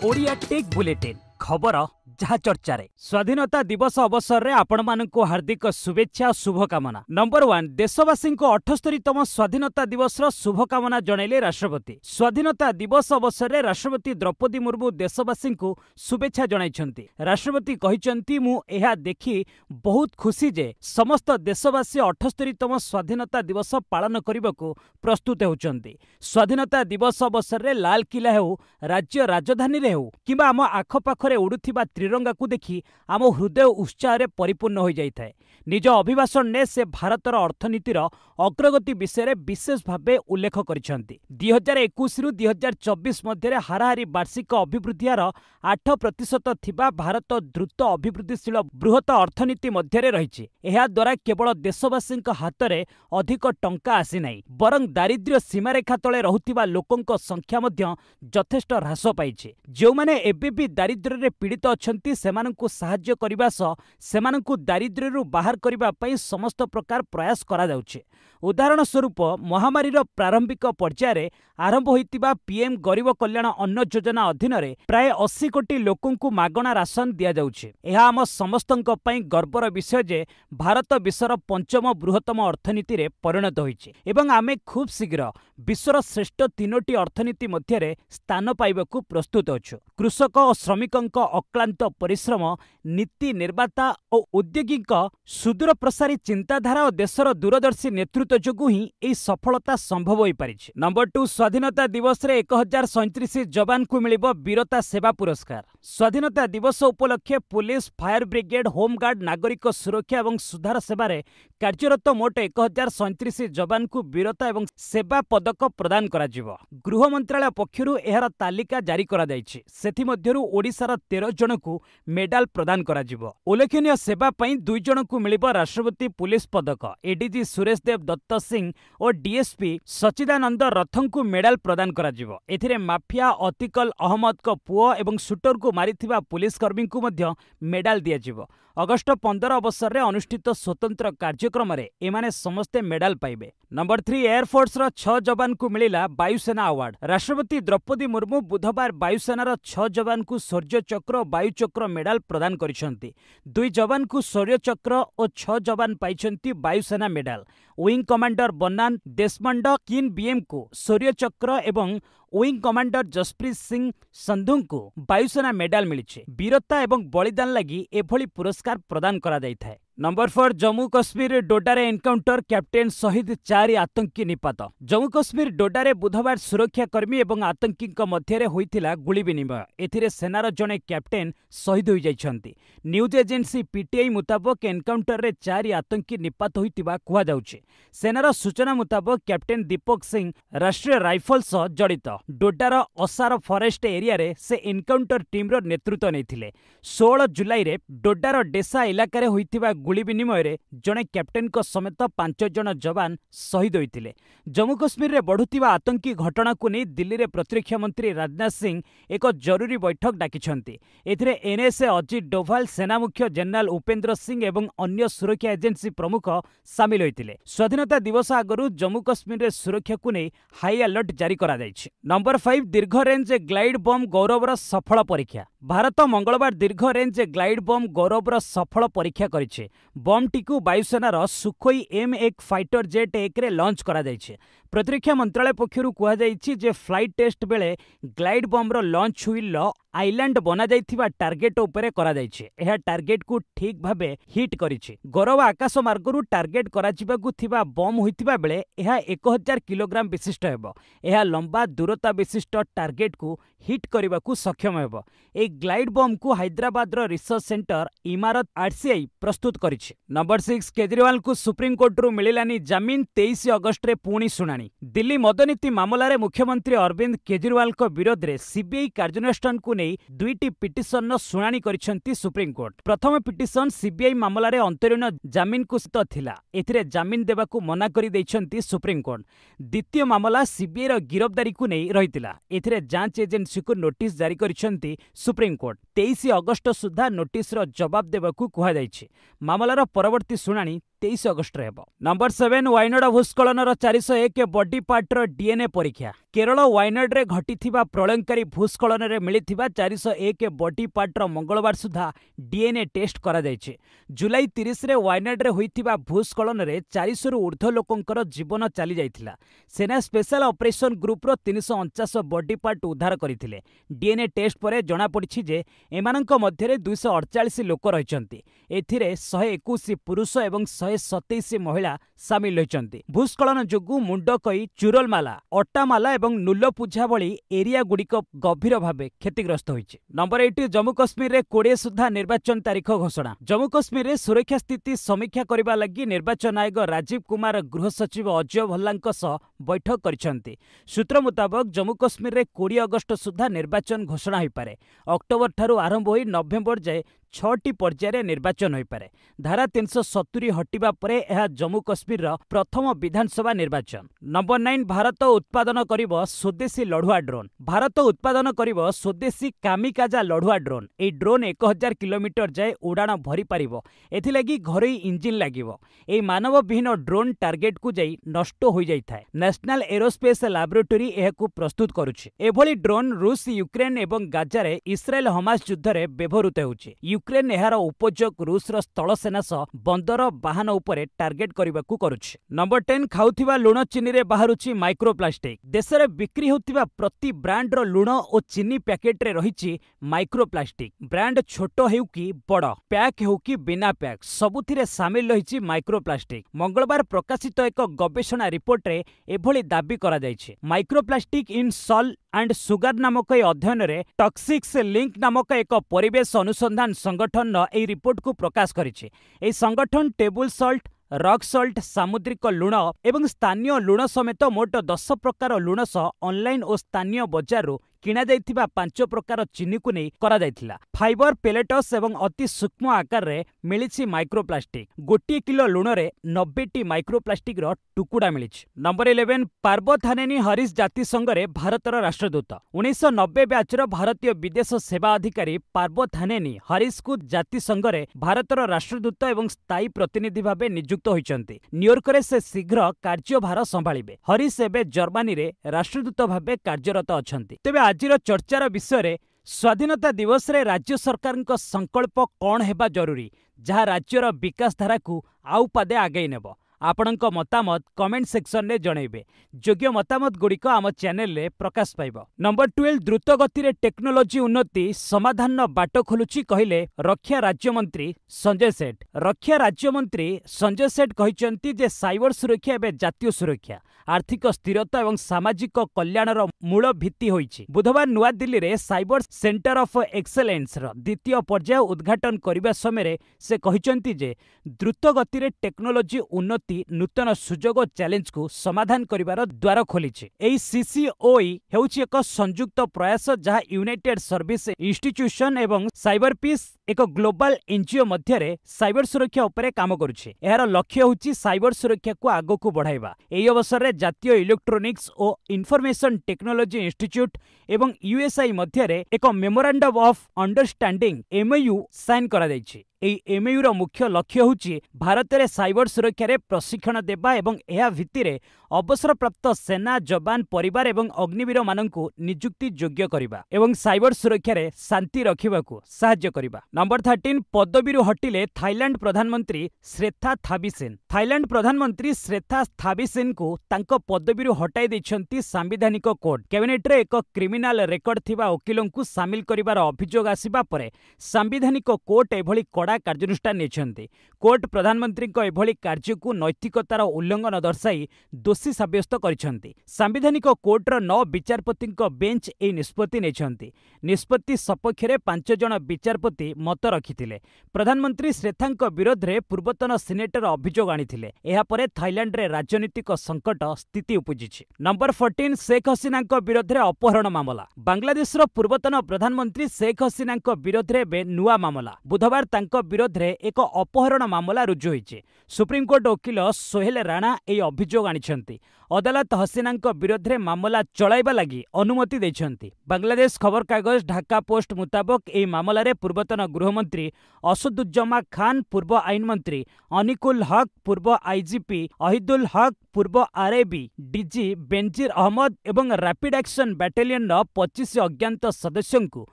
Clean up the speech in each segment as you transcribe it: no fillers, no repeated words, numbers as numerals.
Odia tech bulletin खबर जहा चर्चा रे स्वाधीनता दिवस अवसर रे आपण मानकु हार्दिक शुभेच्छा शुभकामना। नंबर 1 देशवासी को 78तम स्वाधीनता दिवस शुभकामना जनइले राष्ट्रपति। स्वाधीनता दिवस अवसर रे राष्ट्रपति द्रौपदी मुर्मू देशवासी को शुभेच्छा जणाइछन्ति। राष्ट्रपति कहिछन्ति मु एहा देखि बहुत खुशी जे समस्त देशवासी 78तम स्वाधीनता दिवस पालन करबाकू प्रस्तुत होउछन्ति। स्वाधीनता दिवस अवसर रे लाल किला हेउ राज्य राजधानी रे हेउ किबा आम आखपाखरे उड़ुथिबा त्रिरंगा को देखि आम हृदय उत्साह रे परिपूर्ण हो जाइथाय। निज अभिभाषण ने से भारतर अर्थनीतिर अग्रगति विषय विशेष भावे उल्लेख करिसेंति। 2021 रु 2024 मध्य हाराहारी वार्षिक अभिवृद्धि हार 8% थिबा भारत द्रुत अभिवृद्धिशील बृहत अर्थनीति मध्य रही। एहा द्वारा केवल देशवासी हाथ में अधिक टंका आसी नाही बरं दारिद्र्य सीमारेखा तले रहुथिबा लोकंक संख्या मध्य यथेष्ट ह्रास पाइछे। जो माने एबे भी दारिद्र्य रे पीड़ित अछंती सेमानंकु सहाय्य करिबा सह सेमानंकु दारिद्र्यरु बाहर करिबा पई समस्त प्रकार प्रयास करा जाउछे। उदाहरण स्वरूप महामारीर प्रारंभिक पर्यायर आरंभ होइतिबा पीएम गरीब कल्याण अन्न योजना अधीन रे प्राय 80 कोटी लोकंकु मागणा राशन दिया जाउछे। एहा आम समस्तंक पई गर्वर विषय जे भारत विश्वर पंचम बृहत्तम अर्थनीति रे परिणत होइछे एवं आमे खूब शीघ्र विश्वर श्रेष्ठ 3टी अर्थनीति मध्य स्थान पाइबाकू प्रस्तुत अछु। कृषक और श्रमिकंक अक्लांत परिश्रम नीति निर्माता और उद्योगीक सुदूर प्रसारी चिंताधारा और देशर दूरदर्शी नेतृत्व जोगु ही एई सफलता संभव होई पारिछि। नंबर 2 स्वाधीनता दिवस रे 1037 जवान को मिलिबो वीरता सेवा पुरस्कार। स्वाधीनता दिवस उपलक्षे पुलिस फायर ब्रिगेड होमगार्ड नागरिक सुरक्षा और सुधार सेवा रे कार्यरत मोट 1037 जवान को वीरता और सेवा पदक प्रदान करा जिवो। गृह मंत्रालय पक्षरु एहार तालिका जारी करा जायछि। सेथि मध्यरु ओडिसार 13 जन को मेडाल प्रदान करा जिवो। उल्लेखनीय सेवा पई 2 जन को मिलिबो राष्ट्रपति पुलिस पदक। एडीजी सुरेश देव दत्त सिंह और डीएसपी सचिदानंद रथं को मेडाल प्रदान करा जिवो। एथिरे माफिया अतिकल अहमद को पुओ एवं शूटर को मारिथिबा पुलिस कर्मी को मध्य मेडाल दिया जिवो। अगस्ट 15 अवसर रे अनुष्ठित स्वतंत्र कार्यक्रम रे एमाने समस्ते मेडाल पाइबे। नंबर 3 एयरफोर्स रो 6 जवान को मिलिला वायुसेना अवार्ड। राष्ट्रपति द्रौपदी मुर्मू बुधवार वायुसेनार 6 जवान को शौर्य चक्र और वायु चक्र मेडाल प्रदान करिसेंति। 2 जवान को शौर्य चक्र और 6 जवान पाइछंती वायुसेना मेडाल। विंग कमांडर बनान देशमंड किन बीएम को शौर्य चक्र एवं विंग कमांडर जसप्रीत सिंह संधु को वायुसेना मेडाल मिली। वीरता एवं बलिदान लगी एभली पुरस्कार प्रदान करा जाइथाय। नंबर 4 जम्मू कश्मीर डोडारे एनकाउंटर कैप्टेन शहीद 4 आतंकी निपात। जम्मू कश्मीर डोडारे बुधवार सुरक्षाकर्मी एवं आतंकी मध्य होइतिला गुली विनिमय। एथिरे सेनार जणे कैप्टेन शहीद हो जाइछन्ति। न्यूज एजेंसी पीटीआई मुताबक एनकाउंटर रे 4 आतंकी निपात होइतिबा कुहा जाउछे। सेनार सूचना मुताबक कैप्टेन दीपक सिंह राष्ट्रीय राइफल सह जड़ित डोडार असार फॉरेस्ट एरिया रे से एनकाउंटर टीम रो नेतृत्व नेथिले। 16 जुलाई रे डोडार डेसा इलाका रे होइतिबा गुली विनिमय रे जणे कैप्टेन को समेत 5 जन जवान शहीद होइतिले। जम्मू कश्मीर रे बढ़ुतिबा आतंकी घटना को नहीं दिल्ली रे प्रतिरक्षा मंत्री राजनाथ सिंह एक जरूरी बैठक डाकिछन्ति। एथिरे एनएसए अजित डोभाल, सेना मुख्य जनरल उपेंद्र सिंह एवं अन्य सुरक्षा एजेंसी प्रमुख सामिल होइतिले। स्वाधीनता दिवस आगरु जम्मू कश्मीर रे सुरक्षा को नहीं हाई अलर्ट जारी करा जायछि। नंबर 5 दीर्घ रेंज ग्लाइड बम गौरवर सफल परीक्षा। भारत मंगलवार दीर्घ रेंज ग्लाइड बम गौरवर सफल परीक्षा करिछे। बम टीकू वायुसेनार सुखोई M1 फाइटर जेट 1 रे लॉन्च करा जायछे। प्रतिरक्षा मंत्रालय पक्षरु कुहा जायछि जे फ्लाइट टेस्ट बेले ग्लाइड बम रो लॉन्च हुइल आइलैंड बना जाइथिबा टार्गेट उपरे करा जायछे। एहा टार्गेट को ठीक भाबे हिट करिछे। गौरव आकाश मार्गरु टार्गेट करा जिबाकु थिबा बम होइथिबा बेले एहा 1000 किलोग्राम विशिष्ट हेबो। एहा लंबा दूरता विशिष्ट टार्गेट को हिट करबाकू सक्षम हेबो। ए ग्लाइड बम को हैदराबाद रो रिसर्च सेंटर इमारत RCI प्रस्तुत करिछे। नंबर 6 केजरीवाल को सुप्रीम कोर्ट रु मिलिलानी जामीन। 23 अगस्त रे पुणी सुनानी। दिल्ली मदनीति मामला रे मुख्यमंत्री अरविंद केजरीवाल को विरोध रे सीबीआई कार्यानुष्ठान को नहीं 2टी पिटिशन शुणाणी करिसेंति सुप्रीम कोर्ट। प्रथम पिटिशन सीबीआई मामला रे अंतरीण जामीन को स्थित थिला। एथिरे जामीन देबाकू मना करि दैछंती सुप्रीम कोर्ट। द्वितीय मामला सीबीआई रो गिरफ्तारी को नहीं रहितिला। एथिरे जांच एजेंसी को नोटिस जारी करिसेंति सुप्रीम कोर्ट। 23 अगस्त सुधा नोटिस रो जवाब देबाकू कुहा जायछि। मामलार परवर्ती शुणाणी 23 अगस्ट रे हेबो। नंबर 7 वायनाड भूस्खलनर 401 बॉडी पार्टर डीएनए परीक्षा। केरल वायनाड रे घटिथिबा प्रलयंकारी भूस्खलन रे मिलिथिबा 401 बॉडी पार्टर मंगलवार सुधा डीएनए टेस्ट करा जायछि। जुलाई 30 रे वायनाड रे होइथिबा भूस्खलन रे 400 रु ऊर्ध्व लोकंकर जीवन चली जाइथिला। सेना स्पेशल ऑपरेशन ग्रुप रो 349 बॉडी पार्ट उद्धार करथिले। डीएनए टेस्ट परे जणा पड़िछि जे एमानंक मध्यरे 248 लोक रहिचंती। एथिरे 121 पुरुष एवं 127 महिला सामिल रहिचंती। भूस्खलन जोगु मुंडकई, चुरलमाला, अट्टामाला एवं नुल्लपूझा भली एरिया गुड़िक गभीर भावे क्षतिग्रस्त होइछि। नंबर 8 जम्मू कश्मीर रे 20 सुधा निर्वाचन तारीख घोषणा। जम्मू कश्मीर रे सुरक्षा स्थिति समीक्षा करबा लागि निर्वाचन आयोग राजीव कुमार गृह सचिव अजय भल्लांक सह बैठक करिसंती। सूत्र मुताबक जम्मू कश्मीर रे 20 अगस्त सुधा निर्वाचन घोषणा होई पारे। अक्टोबर ठारू आरंभ होई नवेम्बर जाए 6टी पर्यायर निर्वाचन होई पारे। धारा 370 हटिबा परे यह जम्मू कश्मीर रो प्रथम विधानसभा निर्वाचन। नंबर 9 भारत उत्पादन करिबो स्वदेशी लढुआ ड्रोन। भारत उत्पादन करिबो स्वदेशी कामिकाजा लढुआ ड्रोन। ए ड्रोन 1000 किलोमीटर जाए उड़ाण भरी पारिबो। एथिलागी घरोई इंजिन लागिबो। ए मानव विहीन ड्रोन टार्गेट को जाई नष्ट होई जाई थाए। नेशनल एरोस्पेस लैबोरेटरी एहाकू प्रस्तुत करूछि। एभली ड्रोन रूस, यूक्रेन एवं गाजा रे इस्राएल हमास युद्ध रे व्यवहृत होउछि। यूक्रेन एहार उपयोग रूसर स्थल सेना सह बंदर बाहन उपरे टार्गेट करबाकू करूछि। नंबर 10 खाउथिबा लुण चीनी रे बाहरुछि माइक्रोप्लास्टिक। देश रे बिक्री होतिबा प्रति ब्रांड रो लुण ओ चीनी पैकेट रे रहिछि माइक्रोप्लास्टिक। ब्रांड छोट हेउ कि बड़, पैक हेउ कि बिना पैक, सबुथिरे शामिल रहिछि माइक्रोप्लास्टिक। मंगलवार प्रकाशित एक गवेषणा रिपोर्ट रे एभली दाबी करा जायछि। Microplastic in salt and sugar नामक अध्ययन रे टॉक्सिक्स लिंक नामक एक परिवेश अनुसंधान संगठन ए रिपोर्ट को प्रकाश करिछि। ए संगठन टेबुल सॉल्ट, रॉक सॉल्ट, सामुद्रिक लुण एवं स्थानीय लुण समेत मोट 10 प्रकार लुण सह ऑनलाइन और स्थानीय बजार किणा जाइथिबा 5 प्रकार चीनी को नहीं करा जाइथिला। फाइबर पेलेटस एवं अति सूक्ष्म आकार रे मिलिछि माइक्रोप्लास्टिक। गोटे किलो लुण रे 90टी माइक्रोप्लास्टिक रो टुकुड़ा मिलिछि। नंबर 11 पार्बत हानेनी हरीश जातिसंघ रे भारतर राष्ट्रदूत। 1990 बैच रो भारतीय विदेश सेवा अधिकारी पार्बत हानेनी हरीश को जातिसंघ रे भारतर राष्ट्रदूत एवं स्थायी प्रतिनिधि भाबे नियुक्त होइचंती। न्यूयॉर्क रे से शीघ्र कार्यभार संभाळिबे। हरीश एबे जर्मनी रे राष्ट्रदूत भाबे कार्यरत अछंती। तेबे आजिर चर्चार विषय स्वाधीनता दिवस रे राज्य सरकार संकल्प कौन हेबा जरूरी, जहाँ राज्यर विकास धारा को आउ पादे आगे नेब। आपणक मतामत कमेंट सेक्शन रे जणैबे। योग्य मतामत गुड़िक आम चैनल रे प्रकाश पाइब। नंबर 12 द्रुत गति रे टेक्नोलोजी उन्नति समाधान बाट खोलुची कहिले रक्षा राज्य मंत्री संजय सेठ। रक्षा राज्य मंत्री संजय सेठ कहिसंती जे साइबर सुरक्षा एबे जातीय सुरक्षा, आर्थिक स्थिरता एवं सामाजिक कल्याणर मूल भित्ति होइछि। बुधवार नुआ दिल्ली रे साइबर सेंटर ऑफ एक्सेलेंस रो द्वितीय पर्याय उद्घाटन करबा समय से कहिसंती जे द्रुत गति रे टेक्नोलोजी उन्नति नूतन सुजोग चैलेंज को समाधान करिवार द्वार खोलिछि। एई सीसीओई हेउछि एक संयुक्त प्रयास जहाँ यूनाइटेड सर्विस इंस्टीट्यूशन एवं साइबर पीस एक ग्लोबल एनजीओ मध्यरे साइबर सुरक्षा उपरे काम करुछि। एहार लक्ष्य होछि साइबर सुरक्षा को आगो को बढ़ाइबा। एई अवसर रे जातीय इलेक्ट्रोनिक्स और इन्फॉर्मेशन टेक्नोलॉजी इंस्टीट्यूट एवं यूएसआई मध्यरे एक memorandum of understanding MOU sign करा जायछि। एई एमओयू रो मुख्य लक्ष्य होछि भारत रे साइबर सुरक्षा रे प्रशिक्षण देबा एवं एहा भित्तिरे अवसरप्राप्त सेना जवान परिवार एवं अग्निवीर माननकु नियुक्ति योग्य करिबा एवं साइबर सुरक्षा रे शांति रखिबाकू सहाय्य करिबा। नंबर 13 पदवीरु हटिले थाईलैंड प्रधानमंत्री श्रेथा थाबिसेन। थाईलैंड प्रधानमंत्री श्रेथा थाबिसेन को तांको पदवीरु हटाई दैछंती सांविधानिक कोर्ट। कैबिनेट रे एक क्रिमिनल रेकर्ड थिबा वकीलंकु शामिल करिवार अभियोग आसीबा परे सांविधानिक कोर्ट एभली कड़ा कार्यानुष्ठान नेछंती। कोर्ट प्रधानमंत्री को एभली कार्य को नैतिकतार उल्लंघन दर्शाई दोषी साब्यस्त करिसंती। सांविधानिक कोर्टर 9 विचारपति बेंच ए निष्पत्ति नेछंती। निष्पत्ति सपक्ष रे 5 जण विचारपति मत रखिथिले। प्रधानमंत्री श्रेथांक विरोध रे पूर्वतन सिनेटर अभियोग आनिथिले। एहा परे थाईलैंड रे राजनीतिक संकट स्थिति उपजिछि। नंबर 14 शेख हसीनांक विरोध रे अपहरण मामला। बांग्लादेश रो पूर्वतन प्रधानमंत्री शेख हसीनांक विरोध रे बे नुआ मामला। बुधवार तांक विरोध रे एक अपहरण मामला रुजु होइछि। सुप्रीमकोर्ट वकील सोहेल राणा ए अभियोग आनिछंती। अदालत हसीना विरोध में मामला चलाइबा लगी अनुमति देछंती। बांग्लादेश खबर कागज ढाका पोस्ट मुताबक एही मामलारे पूर्वतन गृहमंत्री असदुज्जमा खान, पूर्व आईन मंत्री अनिकुल हक, पूर्व आईजीपी अहिदुल हक, पूर्व आरएबी डीजी बेनजीर अहमद एवं रैपिड एक्शन बैटालियन 25 अज्ञात सदस्यों को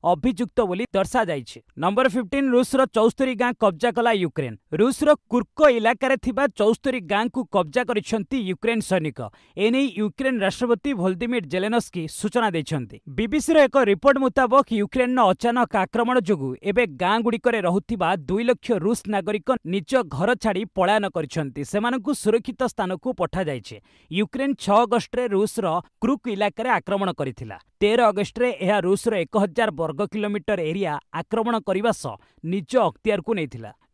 अभियुक्त बोली दर्शा जाइछे। नंबर 15 रूसर 74 गाँ कब्जा कला यूक्रेन। रूसर कुर्क इलाकार थिबा 74 गाँ को कब्जा करिसेंती यूक्रेन सैनिक। एने यूक्रेन राष्ट्रपति वोलोदिमिर जेलेनस्की सूचना दैछंती। बीबीसी रो एक रिपोर्ट मुताबक यूक्रेन अचानक आक्रमण जोगु एबे गाँ गुड़िकरे रहुथिबा 2 लाख रूस नागरिक निज घर छाड़ी पलायन करिसेंती। सेमानकु सुरक्षित स्थान को पठा जाइछे। यूक्रेन 6 अगस्त रे रूसर क्रुक इलाकार आक्रमण करिथिला। 13 अगस्त रे एहा रूसर 1000 वर्ग किलोमीटर एरिया आक्रमण करने सह निज अख्तियार को नहीं।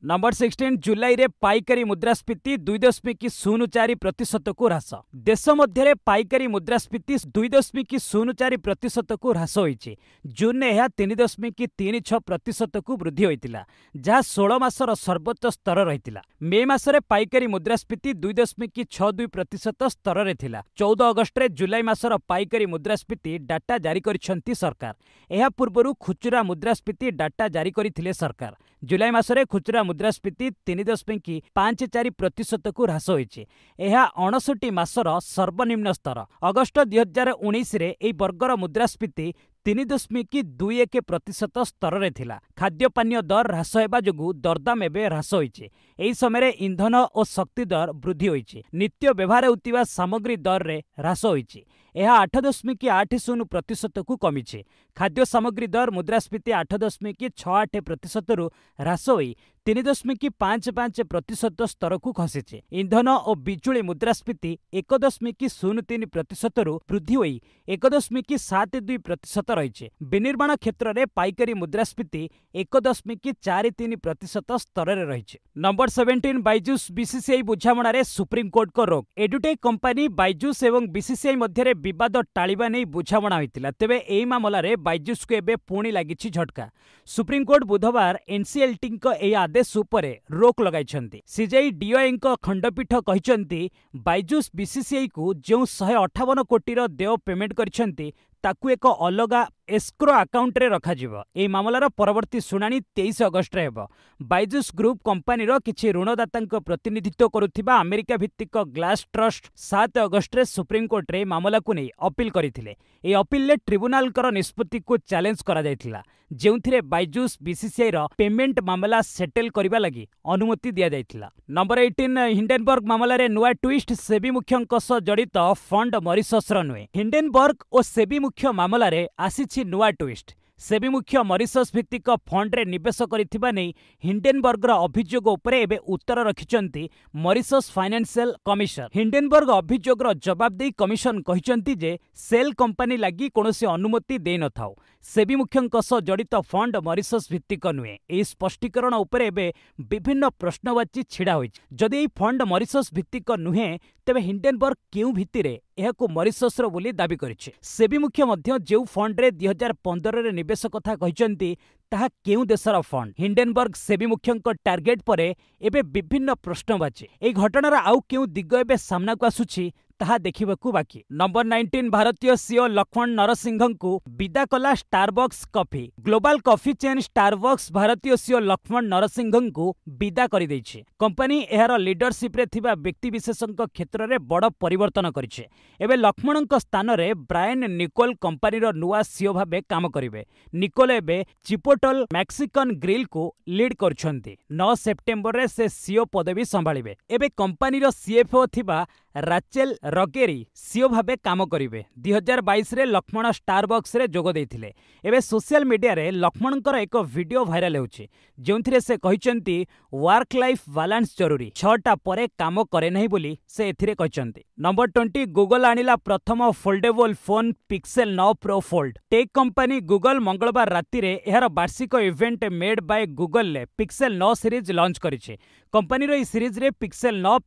नंबर 16 जुलाई रे पाइकारी मुद्रास्फीति 2.04% को ह्रास। देश मध्य पाइकारी मुद्रास्फीति 2.04% को ह्रास होइछि। जून में यह 3.36% को वृद्धि होइतिला, जहाँ 16 मासर सर्वोच्च स्तर रहितिला। मे मासरे पाइकारी मुद्रास्फीति 2.62% स्तर रे थिला। 14 अगस्त रे जुलाई मासर पाइकारी मुद्रास्फीति डाटा जारी करिसेंती सरकार। एहा पूर्वरु खुचरा मुद्रास्फीति डाटा जारी करिथिले सरकार। जुलाई मासरे खुचरा मुद्रास्फीति 3.54% को ह्रास होइछि। एहा 59 मासर सर्वनिम्न स्तर। अगस्त 2019 रे एई वर्गर मुद्रास्फीति 3.21% स्तर रे थिला। खाद्य पानीय दर ह्रास हेबा जोगु दरदाम एबे ह्रास होइछि। एही समय इंधन और शक्ति दर वृद्धि होइछि। नित्य व्यवहार होतिबा सामग्री दर रे ह्रास होइछि। यह 8.80% को कमिছে। खाद्य सामग्री दर मुद्रास्फीति 8.68% रु ह्रास होई 3.55% स्तर को खसीছে। इंधन और बिजुली मुद्रास्फीति 1.03% रु वृद्धि होई 1.72% रही। विनिर्माण क्षेत्र में पाइकारी मुद्रास्फीति 1.43% स्तर में रही। नंबर 17 बायजुस बीसीसीआई बुझामणारे सुप्रीमकोर्ट को रोक। एडुटेक कंपनी बायजुस एवं बीसीसीआई मध्य विवाद टाळिबा नहीं बुझामणा होइतिला। तेबे एही मामलारे बायजुस को एबे पुणी लागिछि झटका। सुप्रीमकोर्ट बुधवार एनसीएलटी एही आदेश उपरे रोक लगाइछन्ती। सीजेआई डीओआई खंडपीठ कहिसन्ती बायजुस बीसीसीआई को जो 158 कोटी देय पेमेंट करिसन्ती ताकू एक अलगा एस्क्रो अकाउंट रे रखा जिवो। एही मामलार परवर्ती सुनानी 23 अगस्त रे हेबो। बायजुस ग्रुप कंपनी रो किछि ऋणदातांक प्रतिनिधित्व करुथिबा अमेरिका भित्तिक ग्लास ट्रस्ट 7 अगस्त रे सुप्रीम कोर्ट रे मामला को नै अपील करिथिले। एही अपील ले ट्रिब्यूनल कर निष्पत्ति को चैलेंज करा जायथिला, जेउथिरे बायजुस बीसीसीआई रो पेमेंट मामला सेटल करिबा लागि अनुमति दिया जायथिला। नंबर 18 हिंडेनबर्ग मामला रे नुआ ट्विस्ट। सेबी मुख्यंक सह जड़ित फंड मॉरिशस रो नुए। हिंडेनबर्ग और सेबी मुख्य मामला रे आसीछि नुआ ट्विस्ट। सेबी मुख्य मॉरिशस भित्तिक फंड रे निवेश करिथिबा नै हिंडेनबर्ग अभियोग उपरे एबे उत्तर रखिचंती मॉरिशस फाइनेंशियल कमिशन। हिंडेनबर्ग अभियोग जवाब दे कमिशन कहिचंती जे सेल कंपनी लागि कोनोसी अनुमति दे न थाउ। सेबी मुख्यंक सह जड़ित फंड मॉरिशस भित्तिक नुए। एही स्पष्टीकरण उपरे एबे विभिन्न प्रश्नवाची छिड़ा होइछ। जदि एही फंड मॉरिशस भित्तिक नुहे तेबे हिंडेनबर्ग केउ भित्तिरे एहाकु मॉरिशस रो बोली दाबी करिछि। सेबी मुख्य मध्य जेउ फंड रे 2015 रे निवेश कथा कहिचंती ताहा केउ देशर फंड। हिंडेनबर्ग सेबी मुख्यंक टार्गेट परे एबे विभिन्न प्रश्नवाची। एही घटनार आउ केउ दिग एबे सामना को आसुछि ताहा देखिबाकू बाकी। नंबर 19 भारतीय सीओ लक्ष्मण नरसिंघन को विदा कला Starbucks coffee. Global coffee chain Starbucks भारतीय सीओ लक्ष्मण नरसिंघन को विदा करि दैछि। कंपनी एहार लीडरशिप रे थिबा व्यक्ति विशेषक क्षेत्र रे बड़ परिवर्तन करिছে। एबे लक्ष्मणक स्थान रे ब्रायन निकोल कंपनी रो नुआ सीओ भाबे काम करिवे। निकोल एबे चिपोटल मैक्सिकन ग्रिल को लीड करछन्ती। 9 सेप्टेम्बर रे से सीओ पदवी संभाळिवे। एबे कंपनी रो सीएफओ थिबा राचेल रगेरी सीओ भाबे काम करिवे। 2022 रे लक्ष्मण स्टारबक्स रे जोग देथिले। एबे सोशल मीडिया रे लक्ष्मणकर एक वीडियो भाइराल होउछि, जोंथिरे से कहिचंती वर्क लाइफ बैलेंस जरूरी, 6टा परे काम करे नहीं बोली से एथिरे कहिचंती। नंबर 20 गूगल आनिला प्रथम foldable phone pixel 9 pro fold. Tech company Google मंगलवार राति रे एहार वार्षिक इवेंट मेड बाय गूगल ले पिक्सेल 9 सीरीज लॉन्च करिছে। कंपनी रो ई सीरीज रे पिक्सेल 9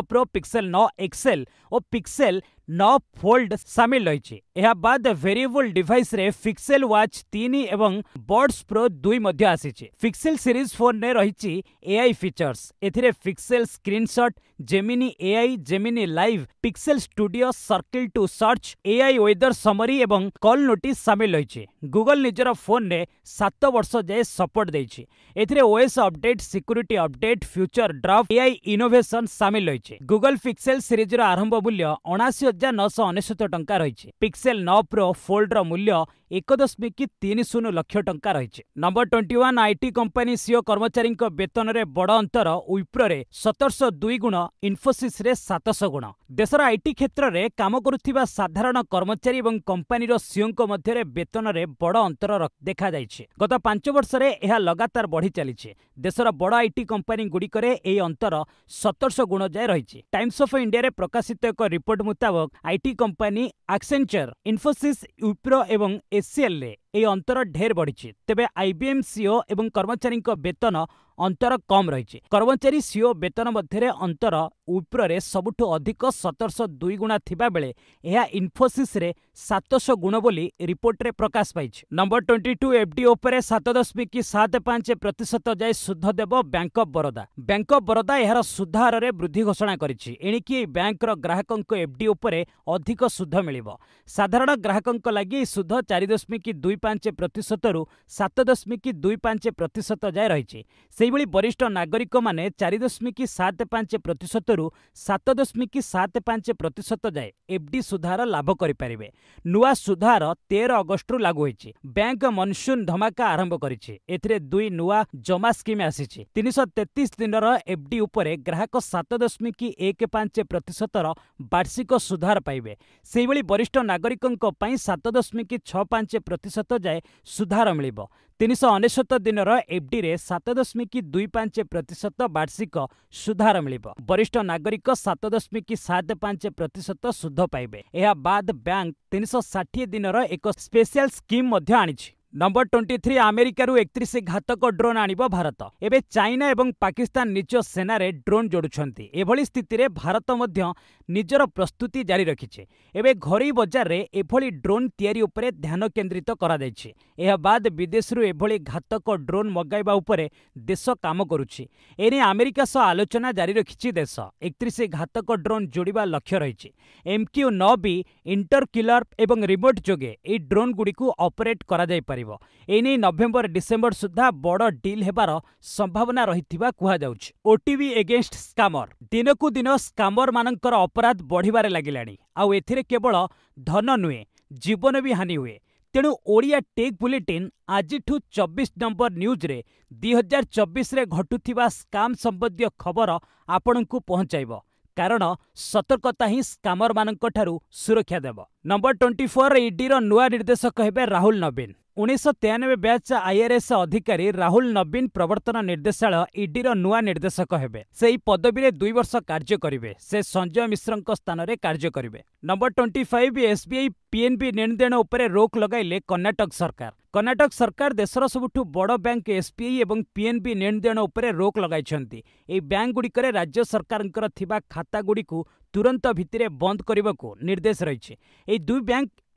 प्रो, पिक्सेल 9 एक्सेल और पिक्सेल 9 फोल्ड सामिल रही। यह बाद वेरिएबल डिवाइस रे पिक्सेल वॉच 3 एवं बड्स प्रो 2 मध्य आसी। पिक्सेल सीरीज फोन ने रही एआई फीचर्स। एथिरे Pixel screenshot, Gemini AI, Gemini live, Pixel studio, circle to search, AI weather summary एवं कॉल नोटिस सामिल रही। गूगल निजर फोन ने 7 वर्ष जाए सपोर्ट देछि। एथिरे OS update, security update, future draft, AI innovation सामिल रही। गूगल पिक्सेल सीरीज आरंभ मूल्य 79,999 टंका रही। पिक्सेल 9 प्रो फोल्ड रो मूल्य 1.30 लाख टंका रही। नंबर 21 आईटी कंपनी सीओ कर्मचारी वेतन रे बड़ अंतर। विप्रो रे 1702 गुण, इन्फोसिस रे 700 गुण। देशर आईटी क्षेत्र में काम करुथिबा साधारण कर्मचारी और कंपनी सीओ मध्य वेतन रे बड़ अंतर देखा जाइछे। गत 5 वर्ष रे यह लगातार बढ़ी चली। देशर बड़ आईटी कंपनी गुड़िक अंतर 1700 गुण जाए रही। टाइम्स ऑफ इंडिया रे प्रकाशित एक रिपोर्ट मुताबक IT company Accenture, Infosys, Wipro एवं एसीएल रे यह अंतर ढेर बढ़ी। तेबे आईबीएम सीओ एवं कर्मचारी वेतन अंतर कम रही। कर्मचारी सीओ वेतन मध्य अंतर विप्रो रे सबुठु अधिक 1702 गुणा थिबा बेले यह इन्फोसिस रे 700 गुण बोली रिपोर्ट रे प्रकाश पाई। नंबर 22 एफडी उपरे 7.75% जाए सुध देव bank of Baroda. Bank of Baroda यार सुध हार रे वृद्धि घोषणा करिछि। एणिकी बैंक ग्राहक एफडी उपरे अधिक सुध मिलिबो। साधारण ग्राहक लगी सुध 4.25% रु 7.25% जाए रही। सेहिभଳି वरिष्ठ नागरिक माने 4.75% रु 7.75% जाए एफडी सुधार लाभ करिपारिबे। नुआ सुधार 13 अगस्त रु लागू होईछि। बैंक मनसून धमाका आरंभ करिछि। एथिरे 2 नुआ जमा स्कीम आसीछि। 333 दिनर एफडी उपरे ग्राहक 7.15% वार्षिक सुधार पाइबे। सेहिभଳି वरिष्ठ नागरिकଙ୍କ ପାଇଁ 7.65% जाए सुधार मिलिबो। 399 दिनर एफडी रे 7.25% वार्षिक सुधार मिलिबो। वरिष्ठ नागरिक 7.75% सुध पाइबे। यह बाद बैंक 360 दिनर एक स्पेशल स्कीम मध्य आनिछि। नंबर 23 अमेरिका 31 घातक ड्रोन आनिबो भारत। एबे चाइना एवं पाकिस्तान निज सेना रे ड्रोन जोड़ुछंती। एभली स्थिति रे भारत मध्य निजर प्रस्तुति जारी रखिछे। एबे घरोई बजार रे एभली ड्रोन तयारी उपरे ध्यान केंद्रित करा जायछि। एहा बाद विदेश रु एभली घातक ड्रोन मगाइबा उपरे देश काम करुछि। एने अमेरिका सह आलोचना जारी रखिछि देश। 31 घातक ड्रोन जोड़िबा लक्ष्य रहिछि। MQ-9B इंटरकिलर एवं रिमोट जोगे ए ड्रोन गुडी को ऑपरेट करा जाय पारि। एने नवेम्बर डिसेम्बर सुधा बड़ डील हेबार संभावना रहिथिबा कुहा जाउछि। OTV against स्कामर। दिनकु दिन स्कामर मानकर अपराध बढ़िबारे लागिलाणी। आउ एथिरे केवल धन नुहे, जीवन भी हानि हुए। तेणु ओडिया टेक बुलेटिन आजिठु 24 नंबर न्यूज रे 2024 रे घटुथिबा स्काम संबंधी खबर आपणकु पहुंचाइबो। कारण सतर्कता ही स्कामर मानक ठारू सुरक्षा देव। नंबर 24 ईडी रो नुआ निर्देशक हेबे राहुल नवीन। 1993 बैच आईआरएस अधिकारी राहुल नवीन प्रवर्तन निर्देशालय ईडी रो नुआ निर्देशक हेबे। सेही पदवी रे 2 वर्ष कार्य करिवे। से संजय मिश्रଙ୍କ स्थान रे कार्य करिवे। नंबर 25 एसबीआई पीएनबी लेनदेन उपरे रोक लगाइले कर्नाटक सरकार। कर्नाटक सरकार देशर सबुठु बड़ बैंक एसबीआई एवं पीएनबी लेनदेन उपरे रोक लगाइछंती। ए बैंक गुड़िकरे राज्य सरकारंकर थिबा खाता गुड़िकु तुरंत भितिरे बंद करबाकू निर्देश रहिछि।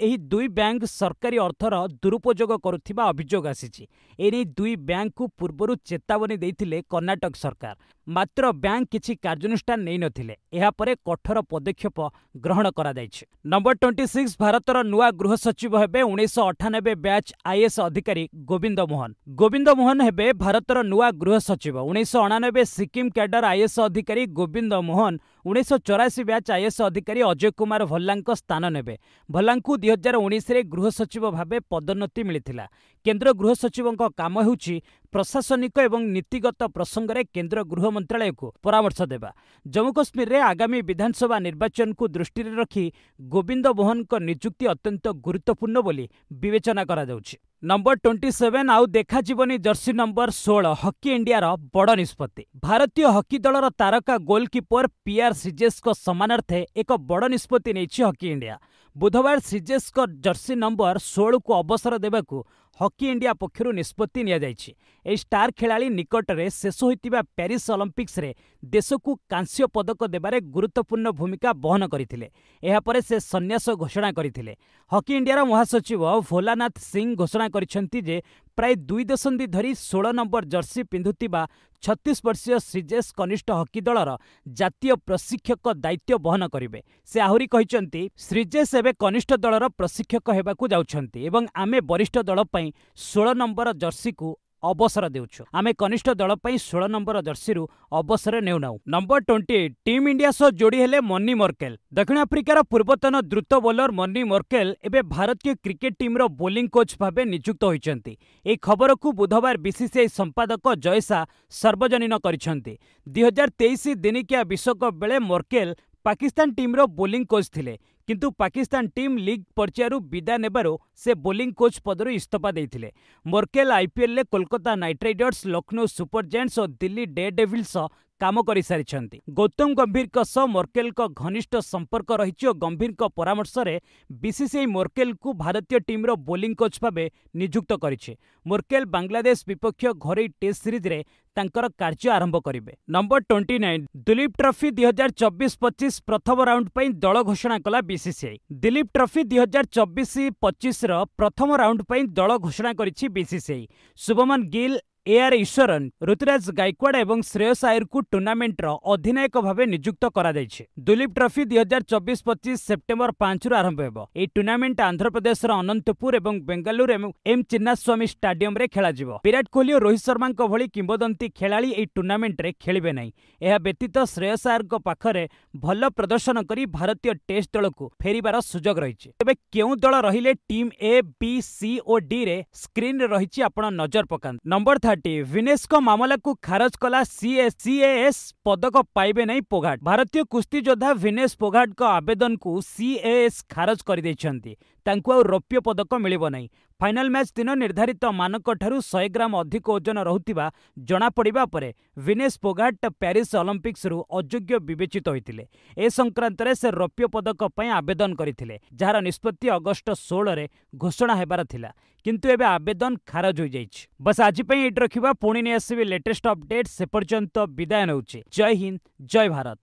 एही दुई बैंक सरकारी अर्थर दुरुपयोग करुथिबा अभियोग आसीछि। एने दुई बैंक को पूर्वरु चेतावनी देइथिले कर्नाटक सरकार। मात्र बैंक किछि कार्यानुष्ठान नै नथिले। एहा परे कठोर पदक्षेप ग्रहण करा जाइछि। नंबर 26 भारतर नुआ गृह सचिव हेबे 1998 बैच आईएएस अधिकारी गोविंद मोहन। गोविंद मोहन हेबे भारतर नुआ गृह सचिव। 1999 सिक्किम कैडर आईएएस अधिकारी गोविंद मोहन 1984 बैच आईएएस अधिकारी अजय कुमार भल्लांको स्थान नेबे। भल्लांको 2019 रे गृह सचिव भाबे पदोन्नति मिलिथिला। केंद्र गृह सचिवଙ୍କ काम हेउछि प्रशासनिक एवं नीतिगत प्रसंग रे केंद्र गृह मंत्रालय को परामर्श देबा। जम्मू कश्मीर रे आगामी विधानसभा निर्वाचन को दृष्टि रे रखी गोविंद मोहन को नियुक्ति अत्यंत गुरुत्वपूर्ण बोली विवेचना करा जाउछि। नंबर 27 आउ देखा जीवनी जर्सी नंबर 16 हॉकी इंडिया रो बड़ निष्पत्ति। भारतीय हॉकी दलर तारका गोलकीपर पीआर श्रीजेश को सम्मानार्थे एक बड़ निष्पत्ति नेछि हॉकी इंडिया। बुधवार श्रीजेश को जर्सी नंबर 16 को अवसर देबाकू हॉकी इंडिया पक्षरु निष्पत्ति निया जायछि। ए स्टार खेलाड़ी निकटरे शेष होइतिबा पेरिस ओलंपिक्स रे देश को कांस्य पदक देबारे गुरुत्वपूर्ण भूमिका बहन करथिले। एहा परे से संन्यास घोषणा करथिले। हॉकी इंडिया महासचिव भोलानाथ सिंह घोषणा करिसेंति जे प्राय 2 दशंधि धरी 16 नंबर जर्सी पिंधुतिबा 36 वर्षीय श्रीजेश कनिष्ठ हॉकी दलर जातीय प्रशिक्षक दायित्व बहन करिवे। से आहुरी कहिसेंति श्रीजेश एबे कनिष्ठ दलर प्रशिक्षक हेबाकू जाउछंती एवं आमे वरिष्ठ दल पई 16 नंबर जर्सी को अवसर देउछु। आमे कनिष्ठ दल पई 16 नंबर जर्सी रु अवसर नेउनाउ। नंबर 28 टीम इंडिया सह जोड़ी हेले मनी मार्केल। दक्षिण अफ्रिकार पूर्वतन द्रुत बोलर मनी मार्केल एबे भारतीय क्रिकेट टीम रो बोलिंग कोच भाबे नियुक्त होइचंती। ए खबर को बुधवार बीसीसीआई संपादक जयसा सार्वजनीन करिसंती। 2023 दिनिकिया विश्वकप बेले मार्केल पाकिस्तान टीम रो बोलिंग कोच थिले, किंतु पाकिस्तान टीम लीग पर्यायरु विदा नेबारो से बोलिंग कोच पदरु इस्तीफा देइथिले। मार्केल आईपीएल ले Kolkata night Riders, Lucknow super giants और दिल्ली डेयरडेविल्स काम कर सारी। गौतम गंभीर सह मार्केल घनिष्ठ संपर्क रही और गंभीर परामर्श में बीसीसीआई मार्केल को भारतीय टीम रो बोलिंग कोच भावे नियुक्त करिछि। मार्केल बांग्लादेश विपक्ष घरोई टेस्ट सीरीज रे तांकर कार्य आरंभ करिवे। नंबर 29 दिलीप ट्रॉफी 2024-25 प्रथम राउंड पर दल घोषणा कला बीसीसीआई। दिलीप ट्रॉफी 2024-25 प्रथम राउंड पर दल घोषणा करिछि बीसीसीआई। शुभमन गिल, एआर ईश्वरन, ऋतुराज गायकवाड़ एवं श्रेयस आयर को टूर्नामेंट अधिनायक भाव नियुक्त करा जायछि। दिलीप ट्रॉफी 2024-25 सेप्टेम्बर 5 रु आरंभ हेबो। ए टूर्नामेंट आंध्र प्रदेश अनंतपुर एवं बेंगालुरु एवं एम चिन्नास्वामी स्टाडियम रे खेला जिवो। विराट कोहली और रोहित शर्मा भली किंबदंती खेलाड़ी ए टूर्नामेंट रे खेलिबे नहीं। एहा व्यतीत श्रेयस आयर पाखरे भल प्रदर्शन करी भारतीय टेस्ट दल को फेरिबार सुजोग रहिछि। तबे केउ दल रहिले टीम ए, बी, सी और डी रे स्क्रीन रे रहिछि आपण नजर पकान। नंबर 30 विनेश को मामला को खारज कला सीएएस पदक पाइबे नहीं पोगाट। भारतीय कुस्ती योद्धा विनेश पोगाट को आवेदन को सीएएस खारज कर दैछंती। तांको आ रौप्य पदक मिलिबो नहीं। फाइनल मैच दिन निर्धारित मानक ठारू 100 ग्राम अधिक ओजन रहुतिबा जना पड़िबा परे विनेश पोगाट पेरिस ओलंपिक्स रु अयोग्य विवेचित होइतिले। ए संक्रांत रे से रौप्य पदक पई आवेदन करिथिले, जार निष्पत्ति अगस्त 16 रे घोषणा हेबार थिला, किंतु एबे आवेदन खारज होई जाइछि। बस आज पई एट रखिबा, पुणी ने आसीबे लेटेस्ट अपडेट। से पर्यंत विदाय नउछि। जय हिंद, जय भारत।